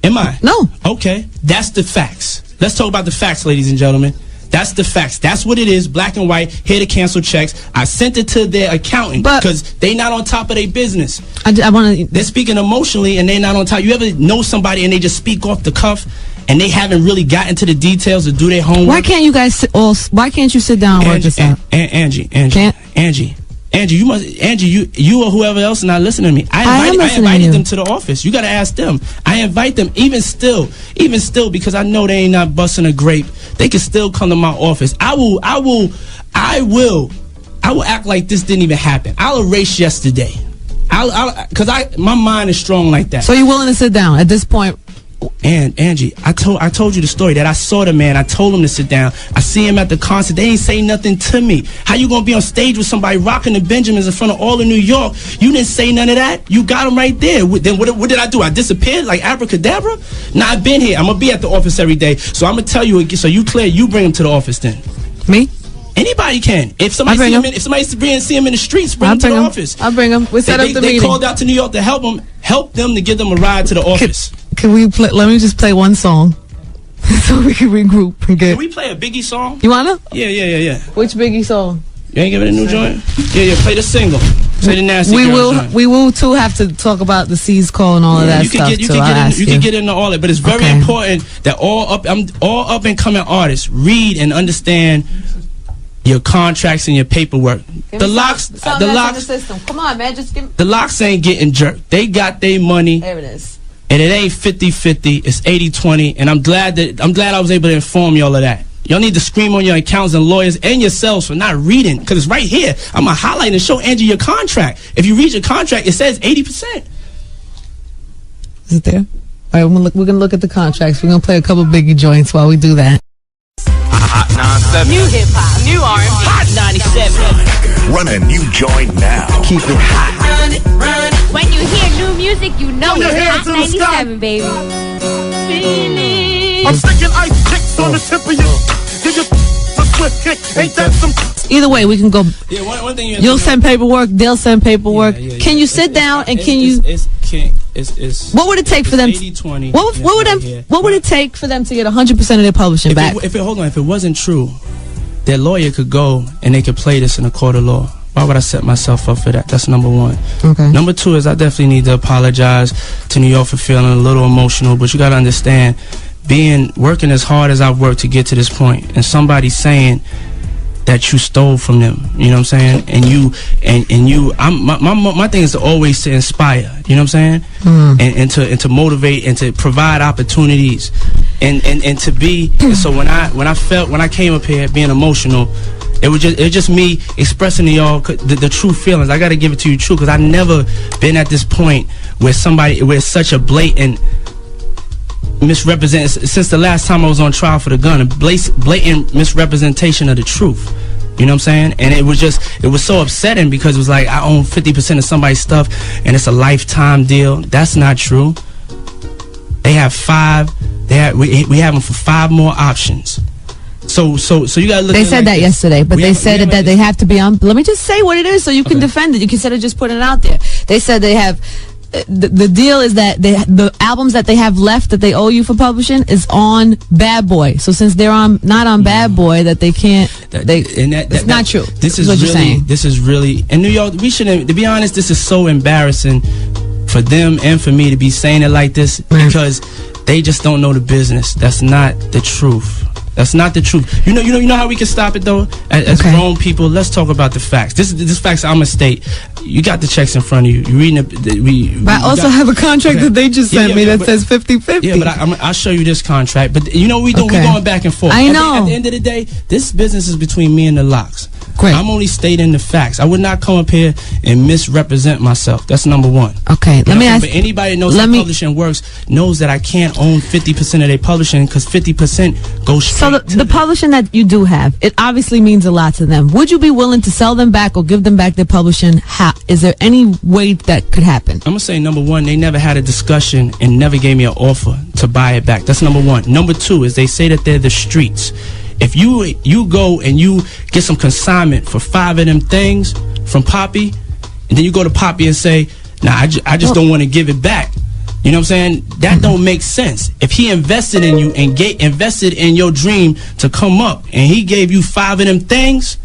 Am I? No. Okay, that's the facts. Let's talk about the facts, ladies and gentlemen. That's the facts. That's what it is, black and white. Here to cancel checks. I sent it to their accountant because they not on top of their business. I want to. They're speaking emotionally and they not on top. You ever know somebody and they just speak off the cuff and they haven't really gotten to the details to do their homework? Why can't you guys why can't you sit down and work this out? Angie, you or whoever else not listening to me. I invited them to the office. You got to ask them. I invite them even still, because I know they ain't not busting a grape. They can still come to my office. I will act like this didn't even happen. I'll erase yesterday. Because my mind is strong like that. So you're willing to sit down at this point? And Angie, I told you the story that I saw the man. I told him to sit down. I see him at the concert. They ain't say nothing to me. How you gonna be on stage with somebody rocking the Benjamins in front of all of New York? You didn't say none of that. You got him right there. Then what did I do? I disappeared like abracadabra? Nah, I've been here. I'm gonna be at the office every day. So I'm gonna tell you. So you clear. You bring him to the office then. Me? Anybody can. If somebody see him in the streets, bring him to the office. I'll bring him. We set up the meeting. They called out to New York to help them to give them a ride to the office. Can we play? Let me just play one song so we can regroup and get. Can we play a Biggie song? You wanna? Yeah. Which Biggie song? You ain't giving a new joint? Yeah. Play the single. Play the Nasty Girl joint. We will too have to talk about the C's call and all of that stuff. You can get into all that, but it's very important that all up and coming artists read and understand your contracts and your paperwork. The locks. Come on, man, just give. The locks ain't getting jerked. They got their money. There it is. And it ain't 50-50, it's 80-20, and I'm glad I was able to inform y'all of that. Y'all need to scream on your accountants and lawyers and yourselves for not reading, because it's right here. I'm going to highlight and show Angie your contract. If you read your contract, it says 80%. Is it there? All right, we're going to look at the contracts. We're going to play a couple Biggie joints while we do that. Hot 97. New hip-hop, new R&B. Hot 97. Run a new joint now. Keep it hot. Run it. When you hear new music, you know it's Hot 97, baby. I'm sticking ice chicks on the tip of you. Give you a swift kick. Ain't that some? Either way, we can go. Yeah, one thing you'll send paperwork. They'll send paperwork. Can you sit down and can you? What would it take for them? 80-20. What would it take for them to get 100% of their publishing back? If it wasn't true, their lawyer could go and they could play this in a court of law. Why would I set myself up for that? That's number one. Okay. Number two is I definitely need to apologize to New York for feeling a little emotional, but you got to understand, working as hard as I've worked to get to this point, and somebody saying that you stole from them, you know what I'm saying? My thing is to always to inspire, you know what I'm saying? And to motivate and to provide opportunities and to be. And so when I came up here being emotional, it was just me expressing to y'all the true feelings. I got to give it to you true, because I've never been at this point where such a blatant misrepresent, since the last time I was on trial for the gun, a blatant misrepresentation of the truth. You know what I'm saying? And it was so upsetting, because it was like I own 50% of somebody's stuff and it's a lifetime deal. That's not true. They have we have them for 5 more options. So you gotta look. They said that yesterday, but they said that they have to be on. Let me just say what it is, so you can defend it. You instead of just putting it out there. They said they have. The deal is that the albums that they have left that they owe you for publishing is on Bad Boy. So since they're not on Bad Boy, that they can't. It's not true. This is what you're saying. This is really in New York. We shouldn't. To be honest, this is so embarrassing for them and for me to be saying it like this, because they just don't know the business. That's not the truth. That's not the truth. You know how we can stop it though? As grown people, let's talk about the facts. This facts I'm gonna state. You got the checks in front of you. You're reading it. But I also have a contract that they just sent me that says 50-50. Yeah, but I'll show you this contract. But you know we do. We're going back and forth. I know. At the end of the day, this business is between me and the locks. Great. I'm only stating the facts. I would not come up here and misrepresent myself. That's number one. Okay, let me ask. But anybody that knows how publishing works knows that I can't own 50% of their publishing, because 50% goes straight to the publishing that you do have, it obviously means a lot to them. Would you be willing to sell them back or give them back their publishing? How is there any way that could happen? I'm gonna say number one, they never had a discussion and never gave me an offer to buy it back. That's number one. Number two is they say that they're the streets. If you go and you get some consignment for 5 of them things from Poppy, and then you go to Poppy and say, nah, I just don't want to give it back. You know what I'm saying? That don't make sense. If he invested in you and invested in your dream to come up, and he gave you 5 of them things,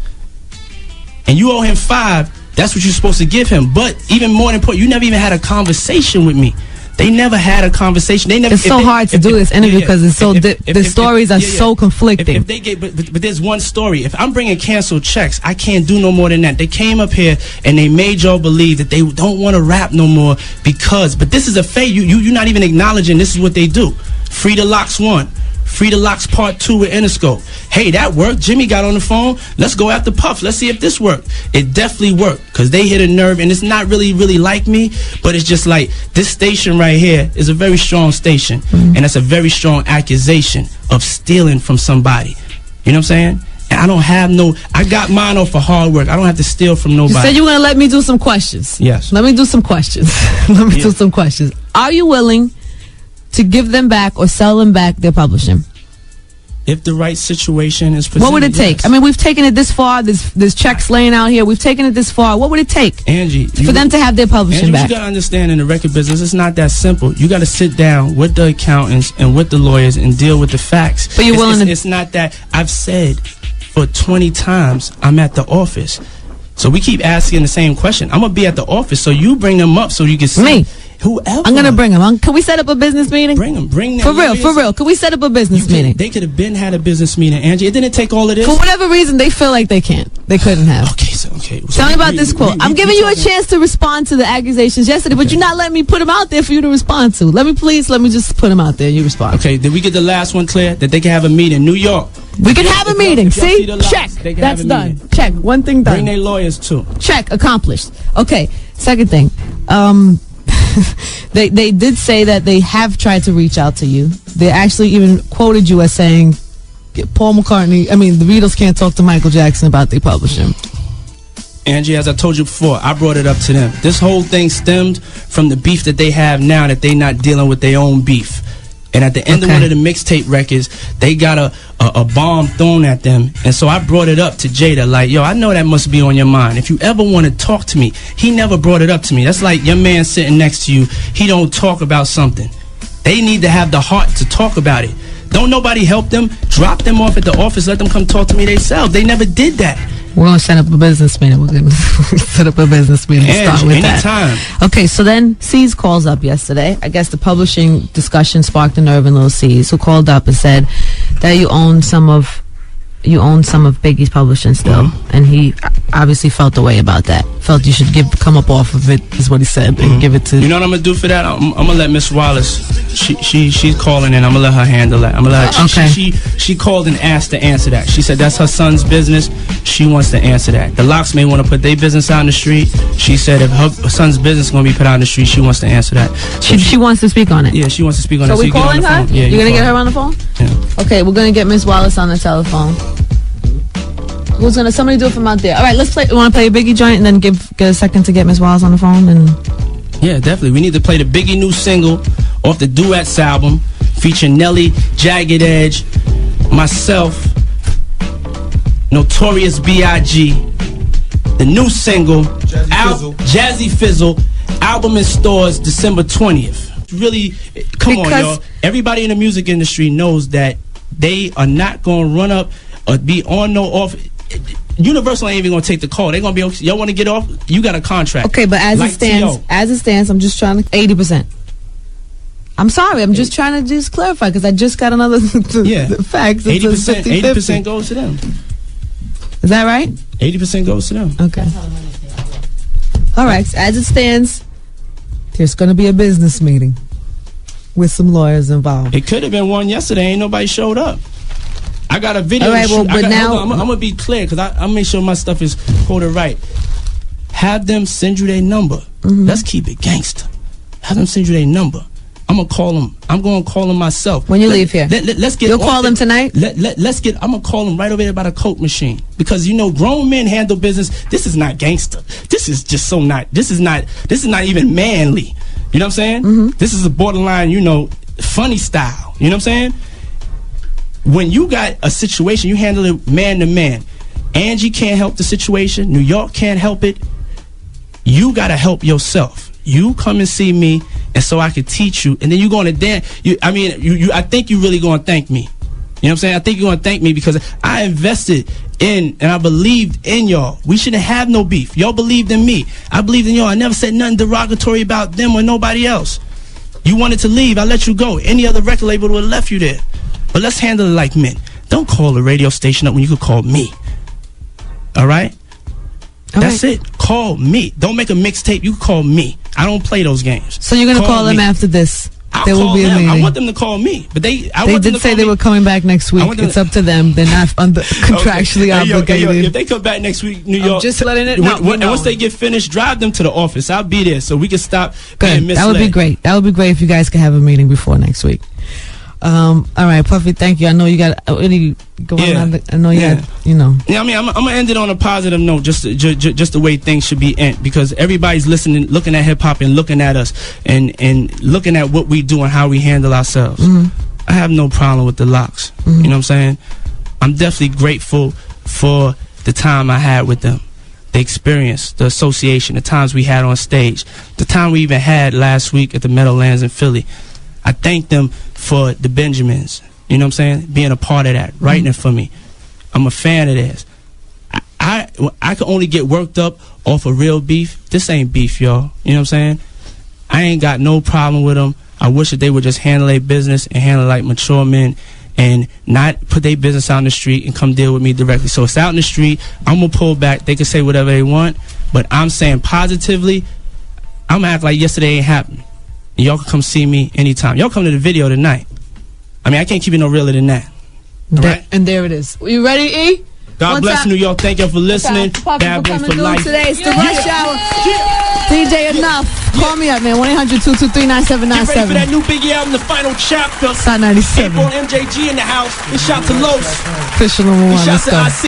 and you owe him 5, that's what you're supposed to give him. But even more important, you never even had a conversation with me. They never had a conversation. They never. It's so hard to do this interview because it's so the stories are so conflicting. If they get, but there's one story. If I'm bringing canceled checks, I can't do no more than that. They came up here and they made y'all believe that they don't want to rap no more because. But this is a fake. You're not even acknowledging this is what they do. Free the Locks 1. Free the Locks Part 2 with Interscope. Hey, that worked. Jimmy got on the phone. Let's go after Puff. Let's see if this worked. It definitely worked because they hit a nerve, and it's not really like me, but it's just like this station right here is a very strong station, and that's a very strong accusation of stealing from somebody. You know what I'm saying? And I don't have I got mine off for hard work. I don't have to steal from nobody. You said you were going to let me do some questions. Yes. Let me do some questions. Do some questions. Are you willing to give them back or sell them back their publishing? If the right situation is presented. What would it take? I mean, we've taken it this far. There's checks laying out here. We've taken it this far. What would it take, Angie, for them to have their publishing back? You got to understand, in the record business, it's not that simple. You got to sit down with the accountants and with the lawyers and deal with the facts. But you're willing to... It's not that. I've said for 20 times I'm at the office. So we keep asking the same question. I'm going to be at the office, so you bring them up so you can see. Me. Whoever. I'm going to bring them. Can we set up a business meeting? Bring them. Bring them. For real. Can we set up a business meeting? They could have been had a business meeting, Angie. It didn't take all of this. For whatever reason, they feel like they can't. They couldn't have. Okay. So tell me about this quote. I'm giving you a chance to respond to the accusations yesterday, but you're not letting me put them out there for you to respond to. Let me just put them out there and you respond. Okay, did we get the last one clear? That they can have a meeting in New York. We can have a meeting. See? Check. That's done. Check. One thing done. Bring their lawyers too. Check. Accomplished. Okay. Second thing. They did say that they have tried to reach out to you. They actually even quoted you as saying, the Beatles can't talk to Michael Jackson about their publishing. Angie, as I told you before, I brought it up to them. This whole thing stemmed from the beef that they have now, that they not dealing with their own beef. And at the end of one of the mixtape records, they got a bomb thrown at them. And so I brought it up to Jada, like, yo, I know that must be on your mind. If you ever want to talk to me, he never brought it up to me. That's like your man sitting next to you, he don't talk about something. They need to have the heart to talk about it. Don't nobody help them. Drop them off at the office. Let them come talk to me themselves. They never did that. We're going to set up a business meeting. We're going to set up a business meeting. Start with anytime. That. Okay, so then C's calls up yesterday. I guess the publishing discussion sparked a nerve in Lil C's, who called up and said that you own some of Biggie's publishing still, and he obviously felt the way about that. Felt you should come up off of it, is what he said, and give it to. You know what I'm gonna do for that? I'm gonna let Miss Wallace. She's calling in. I'm gonna let her handle that. I'm gonna let her. Okay. She called and asked to answer that. She said that's her son's business. She wants to answer that. The Locks may want to put their business out in the street. She said if her son's business is gonna be put out in the street, she wants to answer that. So she wants to speak on it. Yeah, she wants to speak on it. So we calling her? Yeah, you're gonna get her on the phone? Yeah. Okay, we're gonna get Miss Wallace on the telephone. Somebody do it from out there. All right, let's play. You want to play a Biggie joint and then get a second to get Miss Wallace on the phone? And yeah, definitely. We need to play the Biggie new single off the Duets album, featuring Nelly, Jagged Edge, myself, Notorious B.I.G. The new single, Jazzy Fizzle, album in stores December 20th. Really, come on, y'all. Everybody in the music industry knows that they are not going to run up or be on no off. Universal ain't even gonna take the call. They're gonna be, y'all want to get off? You got a contract. Okay, but as it stands, I'm just trying to 80%. I'm sorry, I'm just trying to just clarify because I just got another facts. 80% goes to them. Is that right? 80% goes to them. Okay. All right. So as it stands, there's gonna be a business meeting with some lawyers involved. It could have been one yesterday. Ain't nobody showed up. I got a video. All right, well, but now I'm gonna be clear because I make sure my stuff is quoted right. Have them send you their number. Let's keep it gangster. Have them send you their number. I'm gonna call them. I'm gonna call them myself. When you leave here, let's get. You'll call them tonight. Let's get. I'm gonna call them right over there by the Coke machine because grown men handle business. This is not gangster. This is just so not. This is not even manly. You know what I'm saying? This is a borderline. Funny style. You know what I'm saying? When you got a situation, you handle it man to man. Angie can't help the situation. New York can't help it. You got to help yourself. you come and see me, and so I could teach you, and then you're going to dance. I think you really going to thank me. You know what I'm saying? I think you're going to thank me because I invested in and I believed in y'all. We shouldn't have no beef. Y'all believed in me. I believed in y'all. I never said nothing derogatory about them or nobody else. You wanted to leave, I let you go. Any other record label would have left you there. But let's handle it like men. Don't call the radio station up when you could call me. All right? That's it. Call me. Don't make a mixtape. You can call me. I don't play those games. So you're going to call them after this? There will be a meeting. I want them to call me, but they did say they were coming back next week. It's up to them. They're not contractually obligated. If they come back next week, New York, just letting it know. And once they get finished, drive them to the office. I'll be there so we can stop being misled. That would be great. That would be great if you guys could have a meeting before next week. All right, Puffy, thank you. I know you got really going on. I know you got, Yeah, I mean, I'm gonna end it on a positive note, just the way things should be end, because everybody's listening, looking at hip hop and looking at us and looking at what we do and how we handle ourselves. I have no problem with the Locks. You know what I'm saying? I'm definitely grateful for the time I had with them, the experience, the association, the times we had on stage, the time we even had last week at the Meadowlands in Philly. I thank them for the Benjamins, you know what I'm saying, being a part of that, writing it for me. I'm a fan of this. I can only get worked up off of real beef. This ain't beef, y'all. You know what I'm saying? I ain't got no problem with them. I wish that they would just handle their business and handle like mature men and not put their business out in the street and come deal with me directly. So it's out in the street. I'm going to pull back. They can say whatever they want, but I'm saying positively, I'm going to act like yesterday ain't happened. Y'all can come see me anytime. Y'all come to the video tonight. I mean, I can't keep it no realer than that. All right? And there it is. You ready, E? God bless New York. Thank you for listening. Bad Boy for life. Today. It's the Rush Hour. DJ Enough. Call me up, man. 1-800-223-9797. Get ready for that new Biggie album, The Final Chapter. Hot 97. April MJG in the house. And shout to Los. Official number one. Let's go.